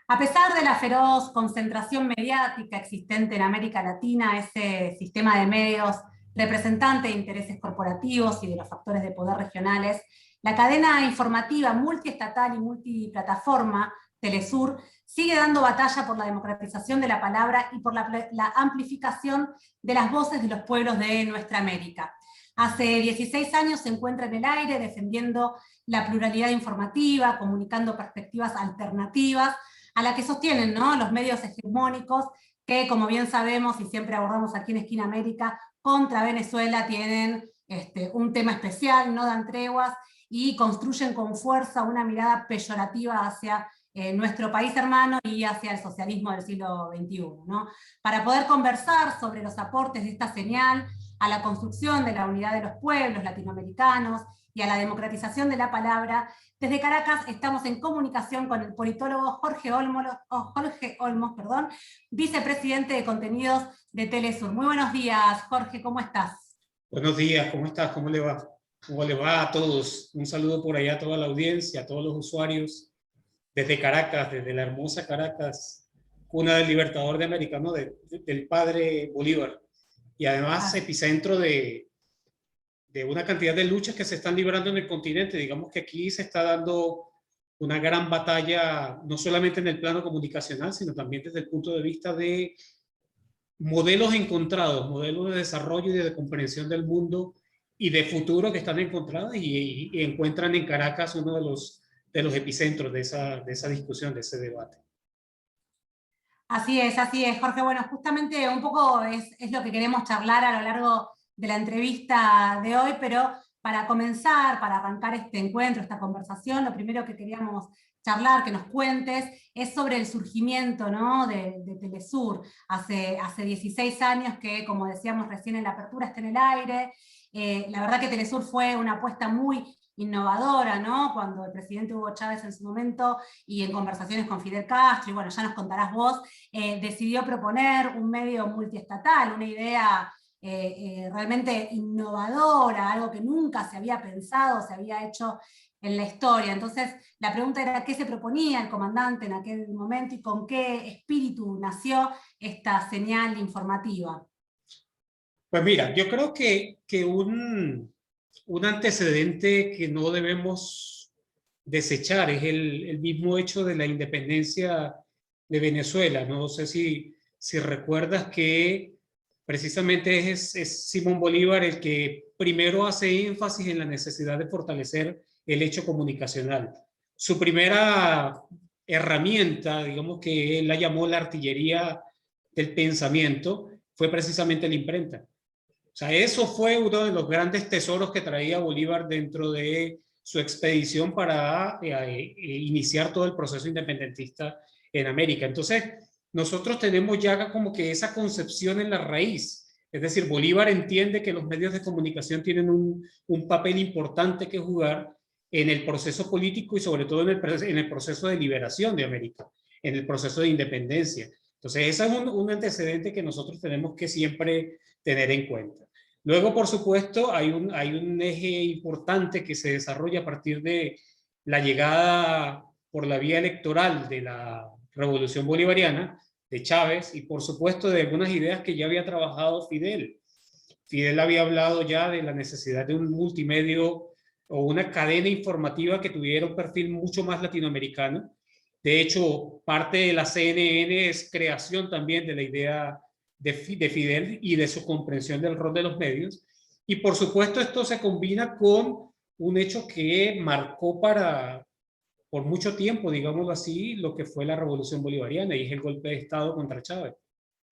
A pesar de la feroz concentración mediática existente en América Latina, ese sistema de medios representante de intereses corporativos y de los factores de poder regionales, la cadena informativa multiestatal y multiplataforma Telesur sigue dando batalla por la democratización de la palabra y por la amplificación de las voces de los pueblos de nuestra América. Hace 16 años se encuentra en el aire defendiendo la pluralidad informativa, comunicando perspectivas alternativas a la que sostienen, ¿no?, los medios hegemónicos que, como bien sabemos y siempre abordamos aquí en Esquina América, contra Venezuela tienen un tema especial, no dan treguas y construyen con fuerza una mirada peyorativa hacia nuestro país hermano y hacia el socialismo del siglo XXI, ¿no? Para poder conversar sobre los aportes de esta señal a la construcción de la unidad de los pueblos latinoamericanos y a la democratización de la palabra, desde Caracas estamos en comunicación con el politólogo Jorge Olmos, vicepresidente de contenidos de Telesur. Muy buenos días, Jorge, ¿cómo estás? Buenos días, ¿cómo estás? ¿Cómo le va? ¿Cómo le va a todos? Un saludo por allá a toda la audiencia, a todos los usuarios, desde Caracas, desde la hermosa Caracas, cuna del Libertador de América, ¿no? Del padre Bolívar. Y además epicentro de una cantidad de luchas que se están librando en el continente. Digamos que aquí se está dando una gran batalla, no solamente en el plano comunicacional, sino también desde el punto de vista de modelos encontrados, modelos de desarrollo y de comprensión del mundo y de futuro que están encontrados y encuentran en Caracas uno de los epicentros de esa discusión, de ese debate. Así es, Jorge. Bueno, justamente un poco es lo que queremos charlar a lo largo de la entrevista de hoy, pero para comenzar, para arrancar este encuentro, esta conversación, lo primero que queríamos charlar, que nos cuentes, es sobre el surgimiento, ¿no?, de Telesur. Hace 16 años que, como decíamos recién en la apertura, está en el aire. La verdad que Telesur fue una apuesta muy innovadora, ¿no?, cuando el presidente Hugo Chávez en su momento, y en conversaciones con Fidel Castro, y bueno, ya nos contarás vos, decidió proponer un medio multiestatal, una idea realmente innovadora, algo que nunca se había pensado, se había hecho en la historia. Entonces, la pregunta era qué se proponía el comandante en aquel momento y con qué espíritu nació esta señal informativa. Pues mira, yo creo que un antecedente que no debemos desechar es el mismo hecho de la independencia de Venezuela. No sé si recuerdas que precisamente es Simón Bolívar el que primero hace énfasis en la necesidad de fortalecer el hecho comunicacional. Su primera herramienta, digamos que él la llamó la artillería del pensamiento, fue precisamente la imprenta. O sea, eso fue uno de los grandes tesoros que traía Bolívar dentro de su expedición para iniciar todo el proceso independentista en América. Entonces, nosotros tenemos ya como que esa concepción en la raíz. Es decir, Bolívar entiende que los medios de comunicación tienen un papel importante que jugar en el proceso político y sobre todo en el proceso de liberación de América, en el proceso de independencia. Entonces, ese es un antecedente que nosotros tenemos que siempre tener en cuenta. Luego, por supuesto, hay un eje importante que se desarrolla a partir de la llegada por la vía electoral de la Revolución Bolivariana, de Chávez, y por supuesto de algunas ideas que ya había trabajado Fidel. Fidel había hablado ya de la necesidad de un multimedio o una cadena informativa que tuviera un perfil mucho más latinoamericano. De hecho, parte de la CNN es creación también de la idea de Fidel y de su comprensión del rol de los medios. Y por supuesto esto se combina con un hecho que marcó por mucho tiempo, digámoslo así, lo que fue la Revolución Bolivariana, y es el golpe de Estado contra Chávez.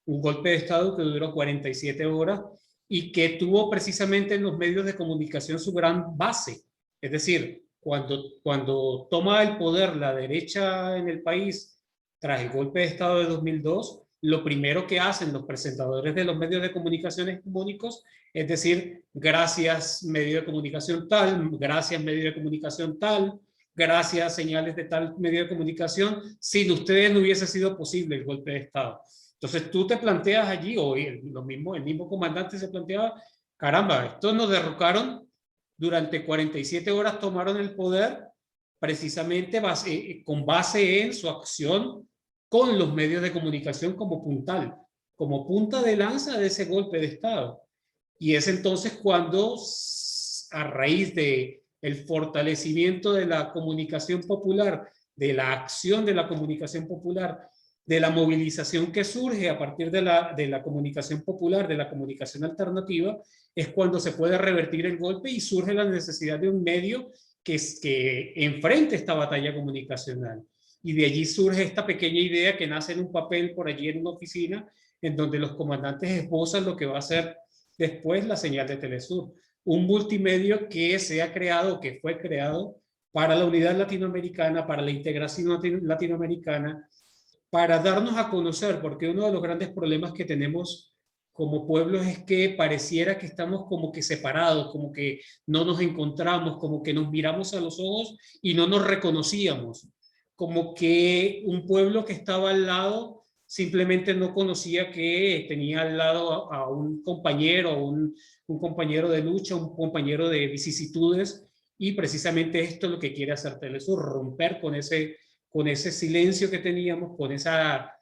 Un golpe de Estado que duró 47 horas y que tuvo precisamente en los medios de comunicación su gran base. Es decir, cuando toma el poder la derecha en el país tras el golpe de Estado de 2002, lo primero que hacen los presentadores de los medios de comunicación hegemónicos es decir, gracias medio de comunicación tal, gracias medio de comunicación tal, gracias señales de tal medio de comunicación, sin ustedes no hubiese sido posible el golpe de Estado. Entonces tú te planteas allí, o el mismo comandante se planteaba, caramba, estos nos derrocaron durante 47 horas, tomaron el poder precisamente con base en su acción con los medios de comunicación como puntal, como punta de lanza de ese golpe de Estado. Y es entonces cuando, a raíz de el fortalecimiento de la comunicación popular, de la acción de la comunicación popular, de la movilización que surge a partir de la comunicación popular, de la comunicación alternativa, es cuando se puede revertir el golpe y surge la necesidad de un medio que enfrente esta batalla comunicacional. Y de allí surge esta pequeña idea que nace en un papel por allí en una oficina, en donde los comandantes esbozan lo que va a ser después la señal de Telesur. Un multimedio que se ha creado, que fue creado para la unidad latinoamericana, para la integración latinoamericana, para darnos a conocer, porque uno de los grandes problemas que tenemos como pueblos es que pareciera que estamos como que separados, como que no nos encontramos, como que nos miramos a los ojos y no nos reconocíamos, como que un pueblo que estaba al lado simplemente no conocía que tenía al lado a un compañero, un compañero de lucha, un compañero de vicisitudes, y precisamente esto es lo que quiere hacer Telesur, romper con ese silencio que teníamos, con esa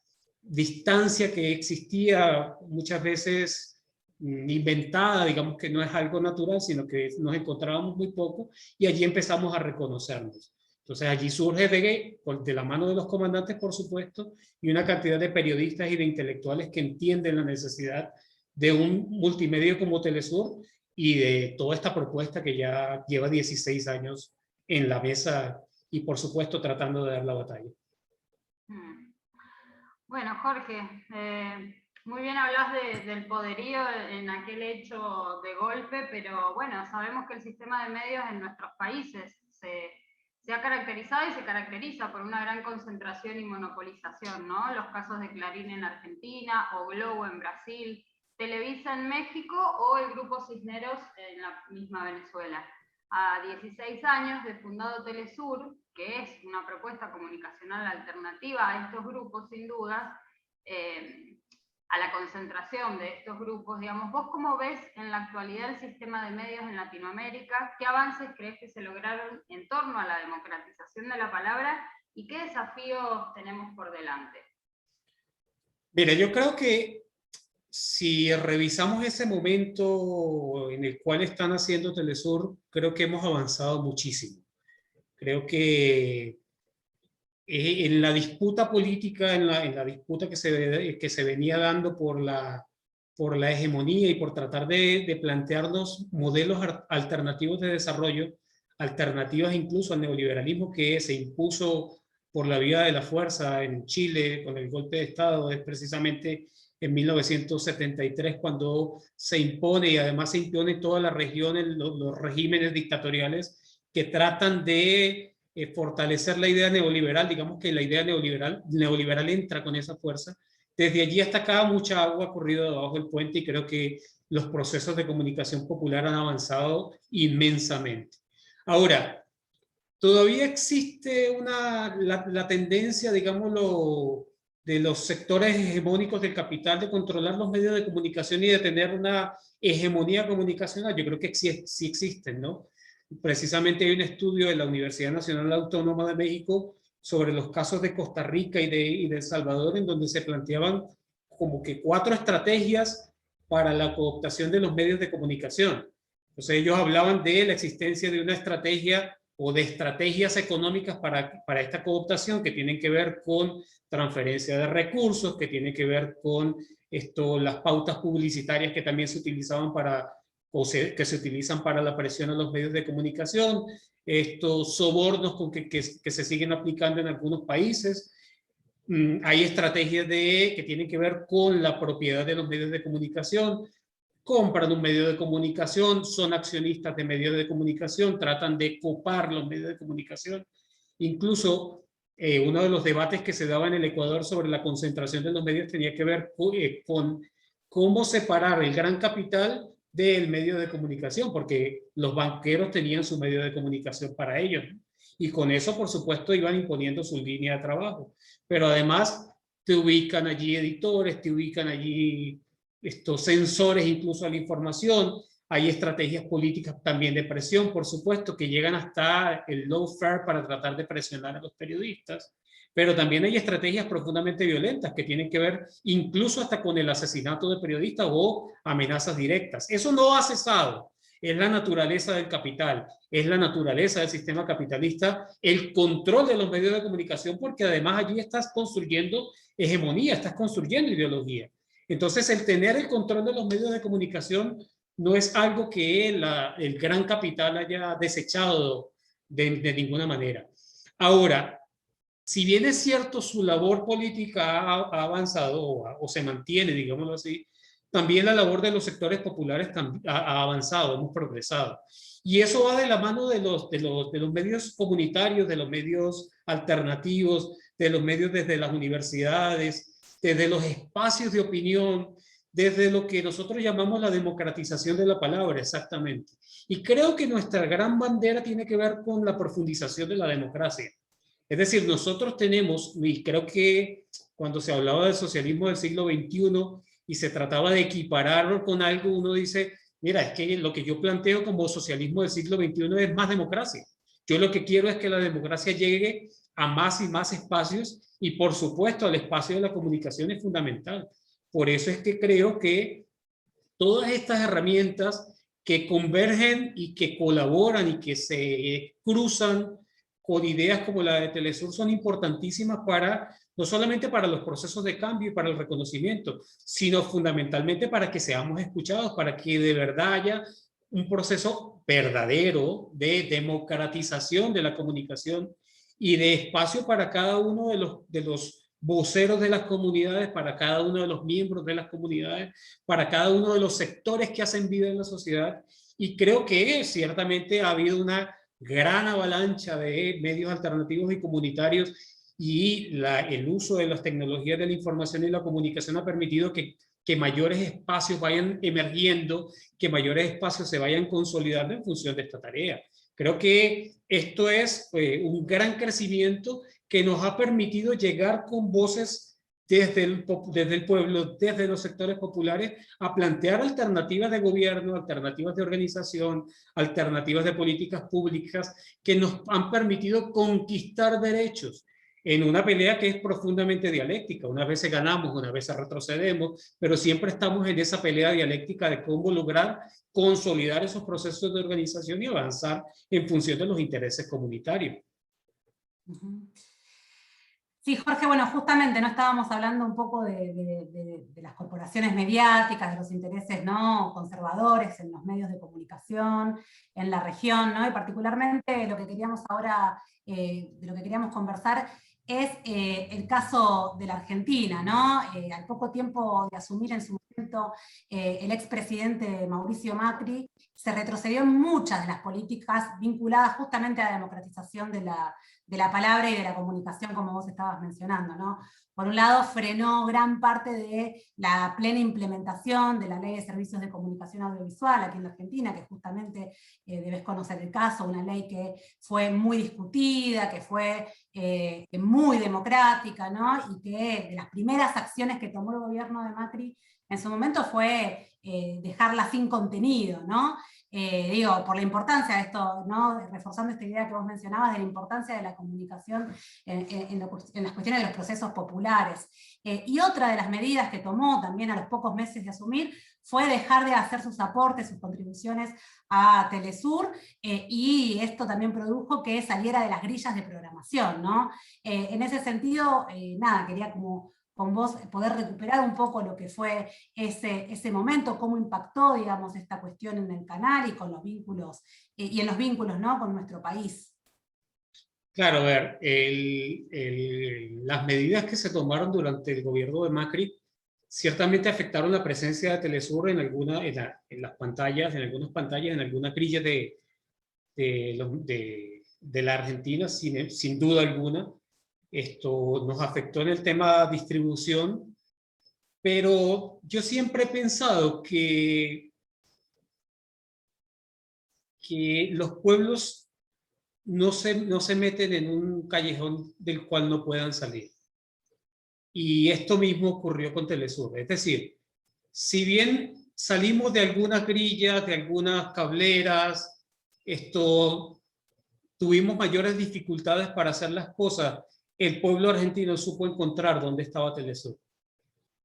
distancia que existía muchas veces inventada, digamos que no es algo natural, sino que nos encontrábamos muy poco, y allí empezamos a reconocernos. Entonces allí surge de la mano de los comandantes, por supuesto, y una cantidad de periodistas y de intelectuales que entienden la necesidad de un multimedio como Telesur y de toda esta propuesta que ya lleva 16 años en la mesa y, por supuesto, tratando de dar la batalla. Bueno, Jorge, muy bien hablas del poderío en aquel hecho de golpe, pero bueno, sabemos que el sistema de medios en nuestros países se ha caracterizado y se caracteriza por una gran concentración y monopolización, ¿no? Los casos de Clarín en Argentina, o Globo en Brasil, Televisa en México o el Grupo Cisneros en la misma Venezuela. A 16 años de fundado Telesur, que es una propuesta comunicacional alternativa a estos grupos, sin dudas, a la concentración de estos grupos, digamos, ¿vos cómo ves en la actualidad el sistema de medios en Latinoamérica? ¿Qué avances crees que se lograron en torno a la democratización de la palabra y qué desafíos tenemos por delante? Mira, yo creo que si revisamos ese momento en el cual están haciendo Telesur, creo que hemos avanzado muchísimo. Creo que en la disputa política, en la disputa que se venía dando por la hegemonía y por tratar de plantearnos modelos alternativos de desarrollo, alternativas incluso al neoliberalismo que se impuso por la vía de la fuerza en Chile con el golpe de Estado, es precisamente en 1973 cuando se impone, y además se impone en toda la región, los regímenes dictatoriales que tratan de fortalecer la idea neoliberal. Digamos que la idea neoliberal entra con esa fuerza. Desde allí hasta acá mucha agua ha corrido debajo del puente y creo que los procesos de comunicación popular han avanzado inmensamente. Ahora, todavía existe la tendencia, digámoslo, de los sectores hegemónicos del capital de controlar los medios de comunicación y de tener una hegemonía comunicacional. Yo creo que sí existen, ¿no? Precisamente hay un estudio de la Universidad Nacional Autónoma de México sobre los casos de Costa Rica y de El Salvador, en donde se planteaban como que 4 estrategias para la cooptación de los medios de comunicación. Entonces ellos hablaban de la existencia de una estrategia o de estrategias económicas para esta cooptación que tienen que ver con transferencia de recursos, que tienen que ver con las pautas publicitarias que también se utilizaban que se utilizan para la presión a los medios de comunicación, estos sobornos que se siguen aplicando en algunos países. Hay estrategias que tienen que ver con la propiedad de los medios de comunicación. Compran un medio de comunicación, son accionistas de medios de comunicación, tratan de copar los medios de comunicación. Incluso uno de los debates que se daba en el Ecuador sobre la concentración de los medios tenía que ver con cómo separar el gran capital del medio de comunicación, porque los banqueros tenían su medio de comunicación para ellos, ¿no? Y con eso, por supuesto, iban imponiendo su línea de trabajo. Pero además te ubican allí editores, te ubican allí estos sensores incluso a la información, hay estrategias políticas también de presión, por supuesto, que llegan hasta el lawfare para tratar de presionar a los periodistas, pero también hay estrategias profundamente violentas que tienen que ver incluso hasta con el asesinato de periodistas o amenazas directas. Eso no ha cesado. Es la naturaleza del capital, es la naturaleza del sistema capitalista, el control de los medios de comunicación, porque además allí estás construyendo hegemonía, estás construyendo ideología. Entonces, el tener el control de los medios de comunicación no es algo que el gran capital haya desechado de ninguna manera. Ahora, si bien es cierto su labor política ha avanzado o se mantiene, digámoslo así, también la labor de los sectores populares ha avanzado, hemos progresado. Y eso va de la mano de los medios comunitarios, de los medios alternativos, de los medios desde las universidades, desde los espacios de opinión, desde lo que nosotros llamamos la democratización de la palabra, exactamente. Y creo que nuestra gran bandera tiene que ver con la profundización de la democracia. Es decir, nosotros tenemos, y creo que cuando se hablaba del socialismo del siglo XXI y se trataba de equipararlo con algo, uno dice, mira, es que lo que yo planteo como socialismo del siglo XXI es más democracia. Yo lo que quiero es que la democracia llegue a más y más espacios y, por supuesto, el espacio de la comunicación es fundamental. Por eso es que creo que todas estas herramientas que convergen y que colaboran y que se cruzan con ideas como la de Telesur son importantísimas para, no solamente para los procesos de cambio y para el reconocimiento, sino fundamentalmente para que seamos escuchados, para que de verdad haya un proceso verdadero de democratización de la comunicación y de espacio para cada uno de los voceros de las comunidades, para cada uno de los miembros de las comunidades, para cada uno de los sectores que hacen vida en la sociedad. Y creo que ciertamente ha habido una gran avalancha de medios alternativos y comunitarios y el uso de las tecnologías de la información y la comunicación ha permitido que mayores espacios vayan emergiendo, que mayores espacios se vayan consolidando en función de esta tarea. Creo que esto es un gran crecimiento que nos ha permitido llegar con voces desde el pueblo, desde los sectores populares, a plantear alternativas de gobierno, alternativas de organización, alternativas de políticas públicas que nos han permitido conquistar derechos en una pelea que es profundamente dialéctica. Unas veces ganamos, unas veces retrocedemos, pero siempre estamos en esa pelea dialéctica de cómo lograr consolidar esos procesos de organización y avanzar en función de los intereses comunitarios. Sí, Jorge, bueno, justamente no estábamos hablando un poco de las corporaciones mediáticas, de los intereses ¿no? conservadores en los medios de comunicación, en la región, ¿no? Y particularmente lo que queríamos ahora, de lo que queríamos conversar, es el caso de la Argentina, ¿no? Al poco tiempo de asumir en su momento el expresidente Mauricio Macri, se retrocedió en muchas de las políticas vinculadas justamente a la democratización de la palabra y de la comunicación, como vos estabas mencionando, ¿no? Por un lado, frenó gran parte de la plena implementación de la Ley de Servicios de Comunicación Audiovisual aquí en la Argentina, que justamente debes conocer el caso, una ley que fue muy discutida, que fue muy democrática, ¿no? Y que de las primeras acciones que tomó el gobierno de Macri en su momento fue dejarla sin contenido, ¿no? Digo, por la importancia de esto, ¿no? Reforzando esta idea que vos mencionabas de la importancia de la comunicación en las cuestiones de los procesos populares. Y otra de las medidas que tomó también a los pocos meses de asumir fue dejar de hacer sus aportes, sus contribuciones a Telesur, y esto también produjo que saliera de las grillas de programación, ¿no? En ese sentido, nada, quería como con vos poder recuperar un poco lo que fue ese momento, cómo impactó, digamos, esta cuestión en el canal y con los vínculos, y en los vínculos, ¿no? con nuestro país. Claro, a ver, las medidas que se tomaron durante el gobierno de Macri ciertamente afectaron la presencia de Telesur en las pantallas, en algunas pantallas, en algunas grillas de la Argentina, sin duda alguna. Esto nos afectó en el tema de distribución, pero yo siempre he pensado que los pueblos no se meten en un callejón del cual no puedan salir. Y esto mismo ocurrió con Telesur. Es decir, si bien salimos de algunas grillas, de algunas cableras, tuvimos mayores dificultades para hacer las cosas. El pueblo argentino supo encontrar dónde estaba Telesur.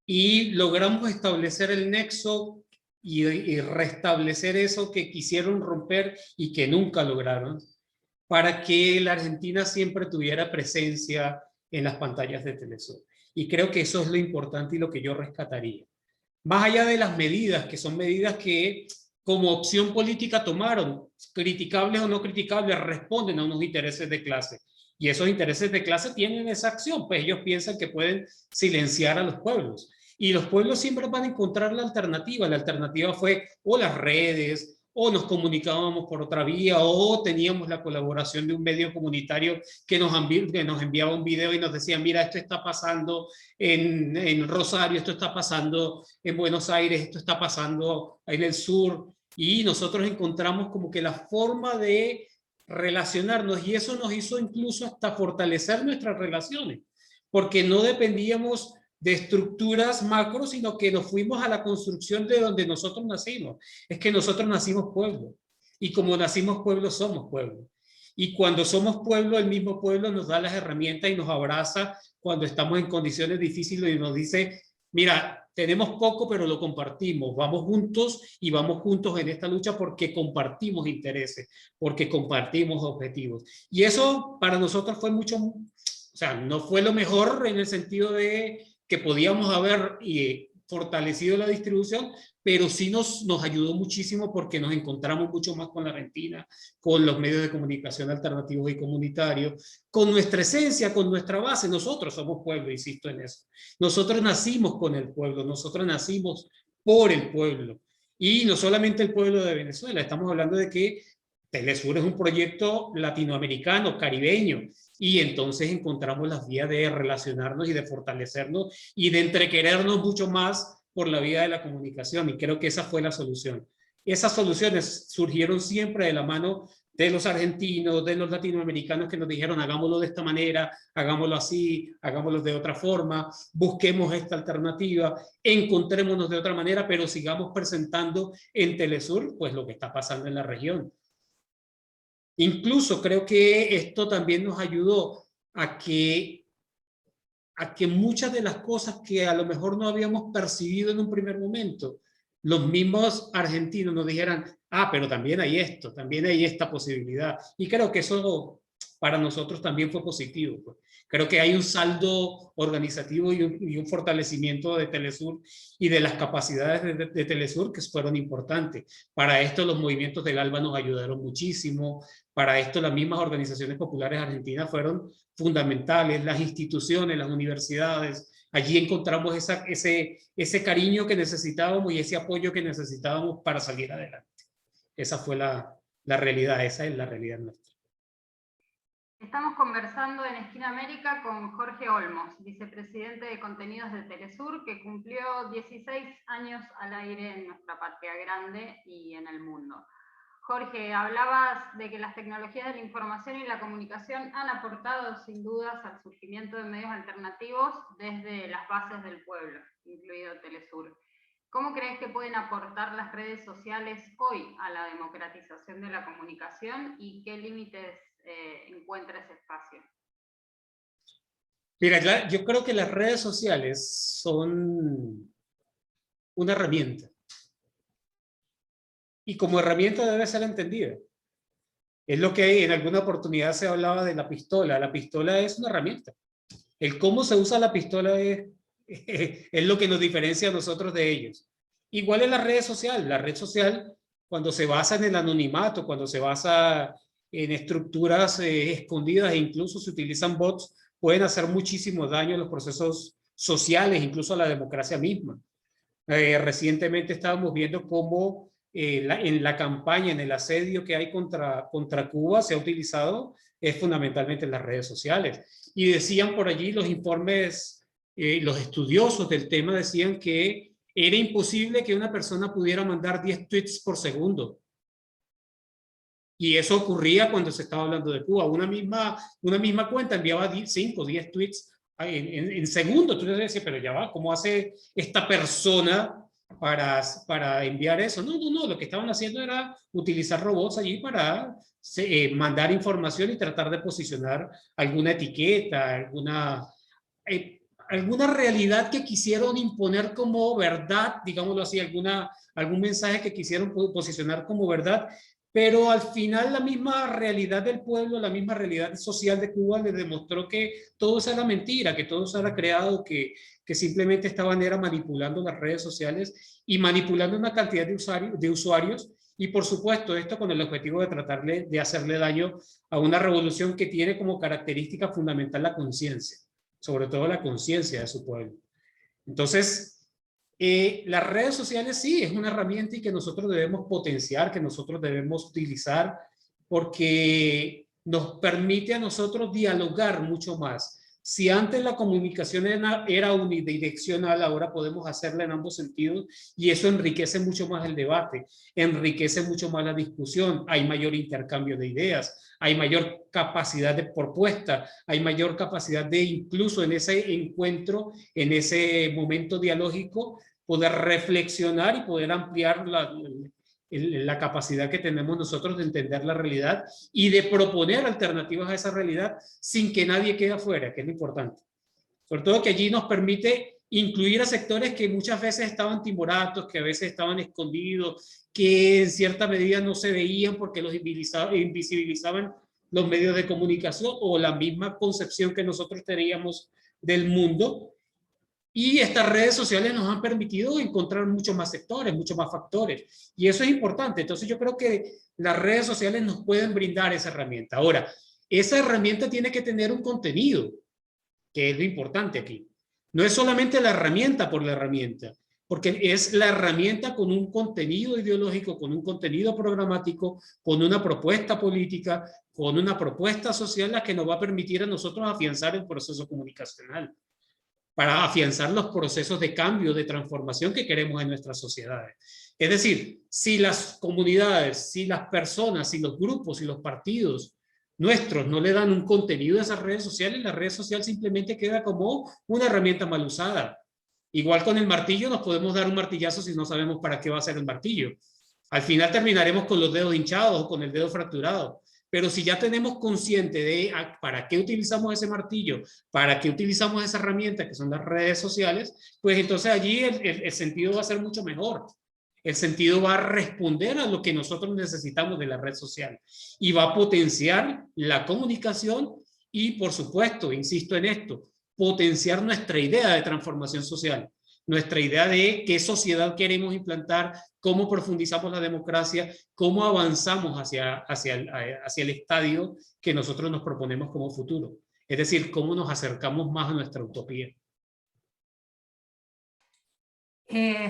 Y logramos establecer el nexo y restablecer eso que quisieron romper y que nunca lograron, para que la Argentina siempre tuviera presencia en las pantallas de Telesur. Y creo que eso es lo importante y lo que yo rescataría. Más allá de las medidas, que son medidas que como opción política tomaron, criticables o no criticables, responden a unos intereses de clase. Y esos intereses de clase tienen esa acción, pues ellos piensan que pueden silenciar a los pueblos. Y los pueblos siempre van a encontrar la alternativa. La alternativa fue o las redes, o nos comunicábamos por otra vía, o teníamos la colaboración de un medio comunitario que nos enviaba un video y nos decía, mira, esto está pasando en Rosario, esto está pasando en Buenos Aires, esto está pasando en el sur, y nosotros encontramos como que la forma de relacionarnos, y eso nos hizo incluso hasta fortalecer nuestras relaciones, porque no dependíamos de estructuras macro, sino que nos fuimos a la construcción de donde nosotros nacimos. Es que nosotros nacimos pueblo, y como nacimos pueblo, somos pueblo. Y cuando somos pueblo, el mismo pueblo nos da las herramientas y nos abraza cuando estamos en condiciones difíciles y nos dice, mira, tenemos poco, pero lo compartimos, vamos juntos y vamos juntos en esta lucha porque compartimos intereses, porque compartimos objetivos. Y eso para nosotros fue mucho, o sea, no fue lo mejor en el sentido de que podíamos haber fortalecido la distribución, pero sí nos ayudó muchísimo porque nos encontramos mucho más con la Argentina, con los medios de comunicación alternativos y comunitarios, con nuestra esencia, con nuestra base. Nosotros somos pueblo, insisto en eso. Nosotros nacimos con el pueblo, nosotros nacimos por el pueblo. Y no solamente el pueblo de Venezuela, estamos hablando de que Telesur es un proyecto latinoamericano, caribeño, y entonces encontramos las vías de relacionarnos y de fortalecernos y de entrequerernos mucho más por la vía de la comunicación, y creo que esa fue la solución. Esas soluciones surgieron siempre de la mano de los argentinos, de los latinoamericanos que nos dijeron hagámoslo de esta manera, hagámoslo así, hagámoslo de otra forma, busquemos esta alternativa, encontrémonos de otra manera, pero sigamos presentando en Telesur pues lo que está pasando en la región. Incluso creo que esto también nos ayudó a que muchas de las cosas que a lo mejor no habíamos percibido en un primer momento, los mismos argentinos nos dijeran, ah, pero también hay esto, también hay esta posibilidad. Y creo que eso para nosotros también fue positivo, pues. Creo que hay un saldo organizativo y un fortalecimiento de Telesur y de las capacidades de Telesur que fueron importantes. Para esto los movimientos del ALBA nos ayudaron muchísimo. Para esto las mismas organizaciones populares argentinas fueron fundamentales. Las instituciones, las universidades, allí encontramos ese cariño que necesitábamos y ese apoyo que necesitábamos para salir adelante. Esa fue la realidad, esa es la realidad nuestra. Estamos conversando en Esquina América con Jorge Olmos, vicepresidente de contenidos de Telesur, que cumplió 16 años al aire en nuestra patria grande y en el mundo. Jorge, hablabas de que las tecnologías de la información y la comunicación han aportado sin dudas al surgimiento de medios alternativos desde las bases del pueblo, incluido Telesur. ¿Cómo crees que pueden aportar las redes sociales hoy a la democratización de la comunicación y qué límites encuentra ese espacio? Mira, yo creo que las redes sociales son una herramienta. Y como herramienta debe ser entendida. Es lo que en alguna oportunidad se hablaba de la pistola. La pistola es una herramienta. El cómo se usa la pistola es lo que nos diferencia a nosotros de ellos. Igual en la red social. La red social, cuando se basa en el anonimato, cuando se basa en estructuras escondidas e incluso se utilizan bots, pueden hacer muchísimo daño a los procesos sociales, incluso a la democracia misma. Recientemente estábamos viendo cómo en la campaña, en el asedio que hay contra Cuba, se ha utilizado fundamentalmente en las redes sociales. Y decían por allí los informes, los estudiosos del tema decían que era imposible que una persona pudiera mandar 10 tweets por segundo. Y eso ocurría cuando se estaba hablando de Cuba. Una misma cuenta enviaba 5 o 10 tweets en segundos. Tú decías, pero ya va, ¿cómo hace esta persona para enviar eso. No, no, no, lo que estaban haciendo era utilizar robots allí para mandar información y tratar de posicionar alguna etiqueta, alguna realidad que quisieron imponer como verdad, digámoslo así, algún mensaje que quisieron posicionar como verdad, pero al final la misma realidad del pueblo, la misma realidad social de Cuba les demostró que todo eso era mentira, que todo eso era creado, que simplemente estaban era manipulando las redes sociales y manipulando una cantidad de usuarios y por supuesto esto con el objetivo de tratar de hacerle daño a una revolución que tiene como característica fundamental la conciencia, sobre todo la conciencia de su pueblo. Entonces, las redes sociales sí es una herramienta y que nosotros debemos potenciar, que nosotros debemos utilizar porque nos permite a nosotros dialogar mucho más. Si antes la comunicación era unidireccional, ahora podemos hacerla en ambos sentidos y eso enriquece mucho más el debate, enriquece mucho más la discusión, hay mayor intercambio de ideas, hay mayor capacidad de propuesta, hay mayor capacidad de incluso en ese encuentro, en ese momento dialógico, poder reflexionar y poder ampliar la capacidad que tenemos nosotros de entender la realidad y de proponer alternativas a esa realidad sin que nadie quede afuera, que es lo importante. Sobre todo que allí nos permite incluir a sectores que muchas veces estaban timoratos, que a veces estaban escondidos, que en cierta medida no se veían porque los invisibilizaban los medios de comunicación o la misma concepción que nosotros teníamos del mundo. Y estas redes sociales nos han permitido encontrar muchos más sectores, muchos más factores. Y eso es importante. Entonces yo creo que las redes sociales nos pueden brindar esa herramienta. Ahora, esa herramienta tiene que tener un contenido, que es lo importante aquí. No es solamente la herramienta por la herramienta, porque es la herramienta con un contenido ideológico, con un contenido programático, con una propuesta política, con una propuesta social, la que nos va a permitir a nosotros afianzar el proceso comunicacional, para afianzar los procesos de cambio, de transformación que queremos en nuestras sociedades. Es decir, si las comunidades, si las personas, si los grupos, si los partidos nuestros no le dan un contenido a esas redes sociales, la red social simplemente queda como una herramienta mal usada. Igual con el martillo, nos podemos dar un martillazo si no sabemos para qué va a ser el martillo. Al final terminaremos con los dedos hinchados o con el dedo fracturado. Pero si ya tenemos consciente de para qué utilizamos ese martillo, para qué utilizamos esa herramienta que son las redes sociales, pues entonces allí el sentido va a ser mucho mejor. El sentido va a responder a lo que nosotros necesitamos de la red social y va a potenciar la comunicación y, por supuesto, insisto en esto, potenciar nuestra idea de transformación social, nuestra idea de qué sociedad queremos implantar, cómo profundizamos la democracia, cómo avanzamos hacia el estadio que nosotros nos proponemos como futuro. Es decir, cómo nos acercamos más a nuestra utopía.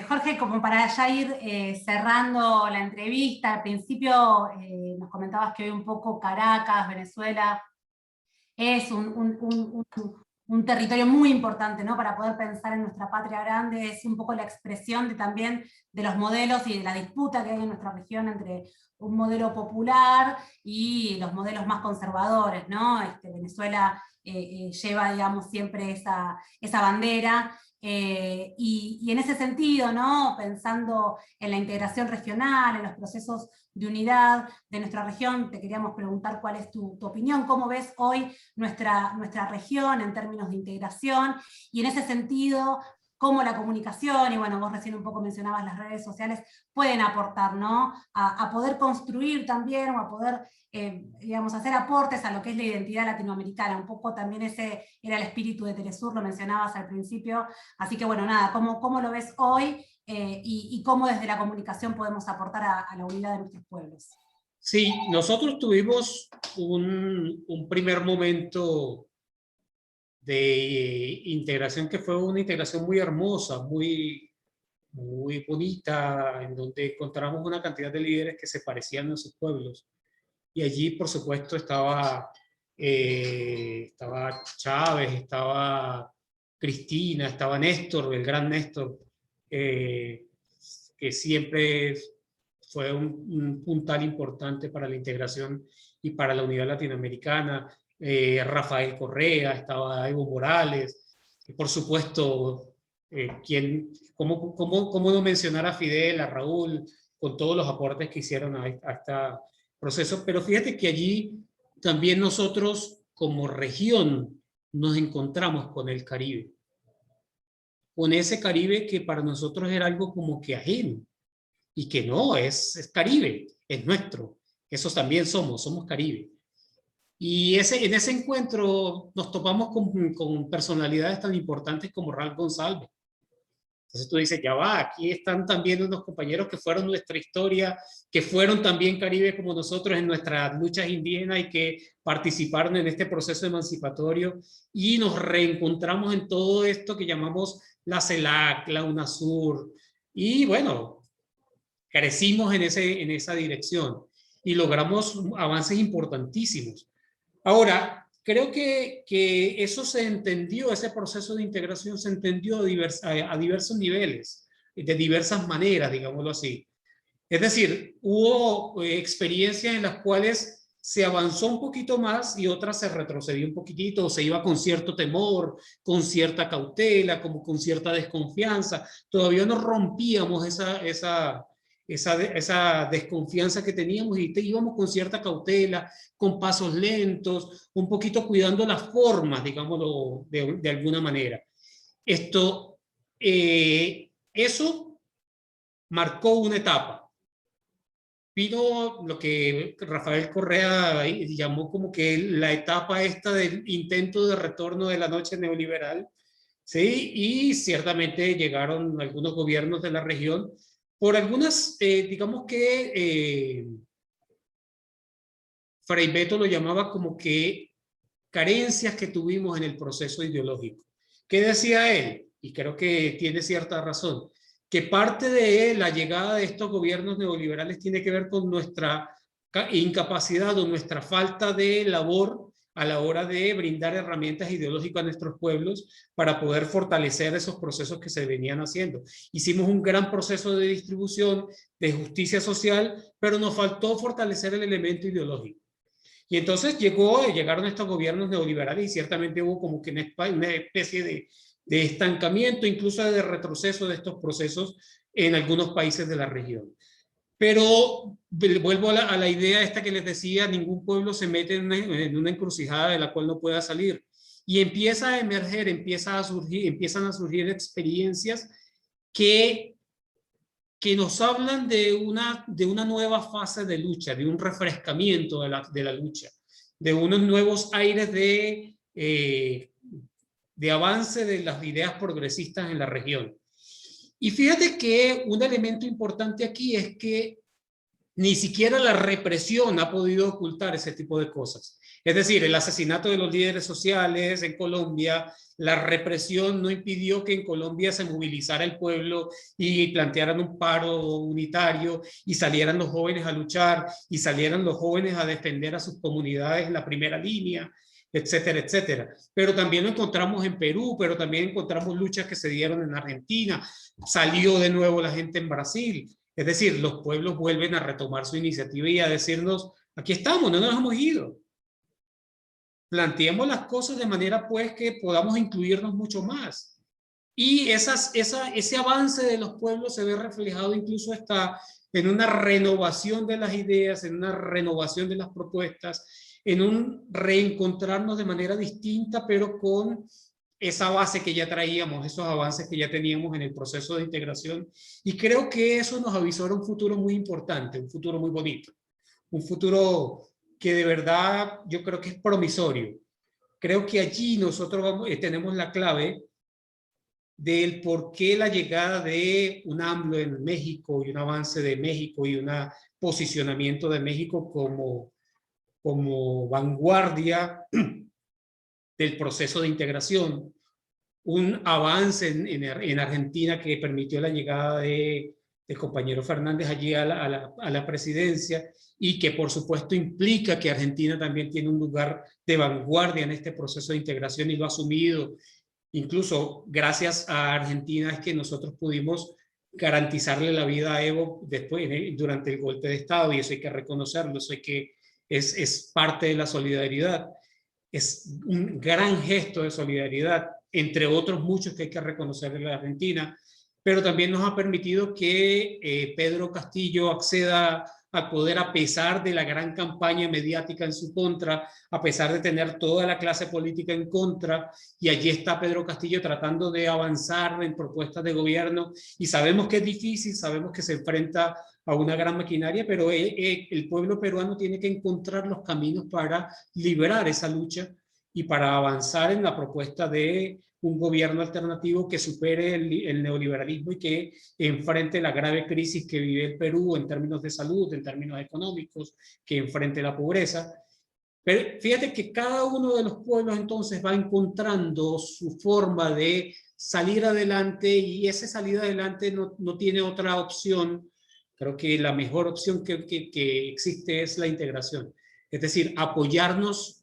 Jorge, como para ya ir cerrando la entrevista, al principio nos comentabas que hoy un poco Caracas, Venezuela, es un territorio muy importante, ¿no? Para poder pensar en nuestra patria grande, es un poco la expresión también de los modelos y de la disputa que hay en nuestra región entre un modelo popular y los modelos más conservadores, ¿no? Venezuela lleva, digamos, siempre esa bandera. Y en ese sentido, ¿no? Pensando en la integración regional, en los procesos de unidad de nuestra región, te queríamos preguntar cuál es tu opinión, cómo ves hoy nuestra región en términos de integración, y en ese sentido, cómo la comunicación, y bueno, vos recién un poco mencionabas las redes sociales, pueden aportar, ¿no? A poder construir también, o a poder, digamos, hacer aportes a lo que es la identidad latinoamericana. Un poco también ese era el espíritu de Telesur, lo mencionabas al principio. Así que bueno, nada, ¿cómo lo ves hoy? Y cómo desde la comunicación podemos aportar a la unidad de nuestros pueblos. Sí, nosotros tuvimos un primer momento de integración que fue una integración muy hermosa, muy bonita, en donde encontramos una cantidad de líderes que se parecían a sus pueblos. Y allí, por supuesto, estaba Chávez, estaba Cristina, estaba Néstor, el gran Néstor, que siempre fue un puntal importante para la integración y para la unidad latinoamericana. Rafael Correa, estaba Evo Morales, y por supuesto ¿Cómo no mencionar a Fidel, a Raúl, con todos los aportes que hicieron a este proceso? Pero fíjate que allí también nosotros como región nos encontramos con el Caribe, con ese Caribe que para nosotros era algo como que ajeno, y que no, es Caribe, es nuestro, esos también somos Caribe. Y en ese encuentro nos topamos con personalidades tan importantes como Ralph González. Entonces tú dices, ya va, aquí están también unos compañeros que fueron nuestra historia, que fueron también Caribe como nosotros en nuestras luchas indígenas y que participaron en este proceso emancipatorio, y nos reencontramos en todo esto que llamamos la CELAC, la UNASUR, y bueno, crecimos en esa dirección y logramos avances importantísimos. Ahora, creo que eso se entendió, ese proceso de integración se entendió a diversos niveles, de diversas maneras, digámoslo así. Es decir, hubo experiencias en las cuales se avanzó un poquito más y otras se retrocedió un poquitito, o se iba con cierto temor, con cierta cautela, como con cierta desconfianza. Todavía no rompíamos esa desconfianza que teníamos y íbamos con cierta cautela, con pasos lentos, un poquito cuidando las formas, digámoslo de alguna manera. Eso marcó una etapa. Vino lo que Rafael Correa llamó como que la etapa esta del intento de retorno de la noche neoliberal, ¿sí? Y ciertamente llegaron algunos gobiernos de la región por algunas, digamos que Frei Beto lo llamaba como que carencias que tuvimos en el proceso ideológico. ¿Qué decía él? Y creo que tiene cierta razón, que parte de la llegada de estos gobiernos neoliberales tiene que ver con nuestra incapacidad o nuestra falta de labor a la hora de brindar herramientas ideológicas a nuestros pueblos para poder fortalecer esos procesos que se venían haciendo. Hicimos un gran proceso de distribución, de justicia social, pero nos faltó fortalecer el elemento ideológico. Y entonces llegaron estos gobiernos neoliberales y ciertamente hubo como que una especie de estancamiento, incluso de retroceso de estos procesos en algunos países de la región. Pero vuelvo a la idea esta que les decía, ningún pueblo se mete en una encrucijada de la cual no pueda salir. Y empieza a emerger, empiezan a surgir experiencias que nos hablan de una nueva fase de lucha, de un refrescamiento de la lucha, de unos nuevos aires de avance de las ideas progresistas en la región. Y fíjate que un elemento importante aquí es que ni siquiera la represión ha podido ocultar ese tipo de cosas. Es decir, el asesinato de los líderes sociales en Colombia, la represión no impidió que en Colombia se movilizara el pueblo y plantearan un paro unitario y salieran los jóvenes a luchar y salieran los jóvenes a defender a sus comunidades en la primera línea, etcétera, etcétera. Pero también lo encontramos en Perú, pero también encontramos luchas que se dieron en Argentina, salió de nuevo la gente en Brasil. Es decir, los pueblos vuelven a retomar su iniciativa y a decirnos, aquí estamos, no nos hemos ido. Planteemos las cosas de manera pues que podamos incluirnos mucho más. Y ese avance de los pueblos se ve reflejado incluso hasta en una renovación de las ideas, en una renovación de las propuestas, en un reencontrarnos de manera distinta, pero con esa base que ya traíamos, esos avances que ya teníamos en el proceso de integración. Y creo que eso nos avisora un futuro muy importante, un futuro muy bonito, un futuro que de verdad yo creo que es promisorio. Creo que allí nosotros tenemos la clave del por qué la llegada de un AMLO en México y un avance de México y un posicionamiento de México como vanguardia del proceso de integración, un avance en Argentina que permitió la llegada del compañero Fernández allí a la presidencia, y que por supuesto implica que Argentina también tiene un lugar de vanguardia en este proceso de integración y lo ha asumido. Incluso gracias a Argentina es que nosotros pudimos garantizarle la vida a Evo durante el golpe de Estado, y eso hay que reconocerlo, eso es parte de la solidaridad. Es un gran gesto de solidaridad entre otros muchos que hay que reconocer en la Argentina, pero también nos ha permitido que Pedro Castillo acceda al poder a pesar de la gran campaña mediática en su contra, a pesar de tener toda la clase política en contra, y allí está Pedro Castillo tratando de avanzar en propuestas de gobierno, y sabemos que es difícil, sabemos que se enfrenta a una gran maquinaria, pero el pueblo peruano tiene que encontrar los caminos para liberar esa lucha y para avanzar en la propuesta de un gobierno alternativo que supere el neoliberalismo y que enfrente la grave crisis que vive el Perú en términos de salud, en términos económicos, que enfrente la pobreza. Pero fíjate que cada uno de los pueblos entonces va encontrando su forma de salir adelante, y esa salida adelante no tiene otra opción. Creo que la mejor opción que existe es la integración. Es decir, apoyarnos,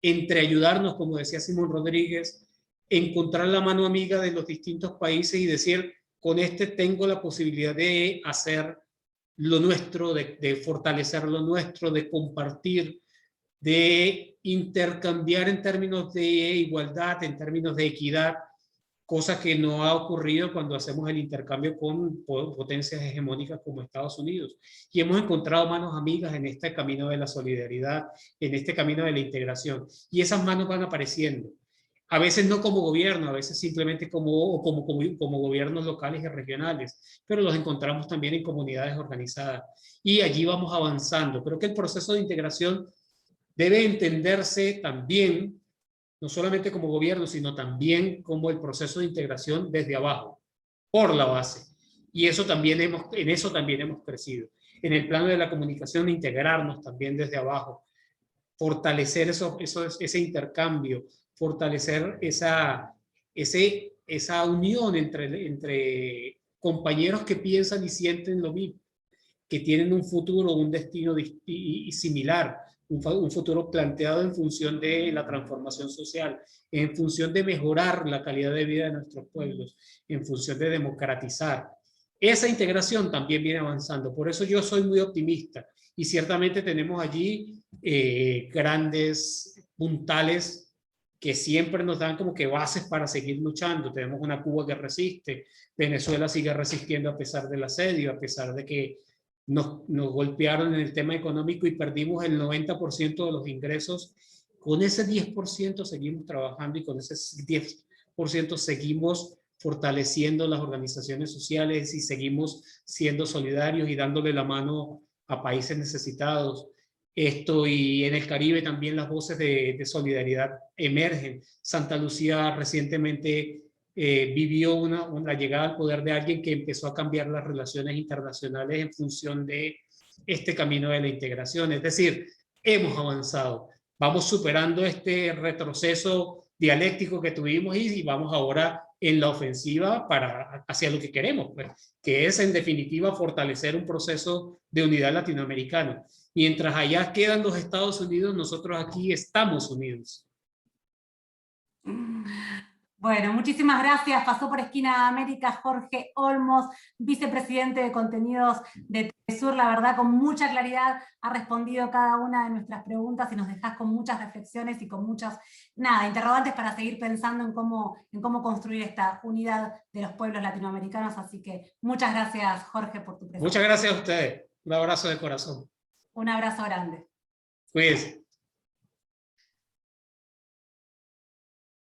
entre ayudarnos, como decía Simón Rodríguez, encontrar la mano amiga de los distintos países y decir, con este tengo la posibilidad de hacer lo nuestro, de fortalecer lo nuestro, de compartir, de intercambiar en términos de igualdad, en términos de equidad, cosa que no ha ocurrido cuando hacemos el intercambio con potencias hegemónicas como Estados Unidos. Y hemos encontrado manos amigas en este camino de la solidaridad, en este camino de la integración. Y esas manos van apareciendo. A veces no como gobierno, a veces simplemente como gobiernos locales y regionales, pero los encontramos también en comunidades organizadas. Y allí vamos avanzando. Creo que el proceso de integración debe entenderse también, no solamente como gobierno, sino también como el proceso de integración desde abajo, por la base. Y en eso también hemos crecido. En el plano de la comunicación, integrarnos también desde abajo, fortalecer ese intercambio, fortalecer esa unión entre compañeros que piensan y sienten lo mismo, que tienen un futuro, un destino similar, un futuro planteado en función de la transformación social, en función de mejorar la calidad de vida de nuestros pueblos, en función de democratizar. Esa integración también viene avanzando. Por eso yo soy muy optimista. Y ciertamente tenemos allí grandes puntales que siempre nos dan como que bases para seguir luchando. Tenemos una Cuba que resiste, Venezuela sigue resistiendo a pesar del asedio, a pesar de que nos golpearon en el tema económico y perdimos el 90% de los ingresos. Con ese 10% seguimos trabajando y con ese 10% seguimos fortaleciendo las organizaciones sociales y seguimos siendo solidarios y dándole la mano a países necesitados. Y en el Caribe también las voces de solidaridad emergen. Santa Lucía recientemente vivió la llegada al poder de alguien que empezó a cambiar las relaciones internacionales en función de este camino de la integración. Es decir, hemos avanzado, vamos superando este retroceso dialéctico que tuvimos y vamos ahora en la ofensiva hacia lo que queremos, pues, que es en definitiva fortalecer un proceso de unidad latinoamericano. Mientras allá quedan los Estados Unidos, nosotros aquí estamos unidos. Bueno, muchísimas gracias. Pasó por Esquina América Jorge Olmos, vicepresidente de contenidos de Telesur. La verdad, con mucha claridad ha respondido cada una de nuestras preguntas y nos dejás con muchas reflexiones y con muchas, interrogantes para seguir pensando en cómo construir esta unidad de los pueblos latinoamericanos. Así que muchas gracias, Jorge, por tu presencia. Muchas gracias a ustedes. Un abrazo de corazón. Un abrazo grande. Cuídense.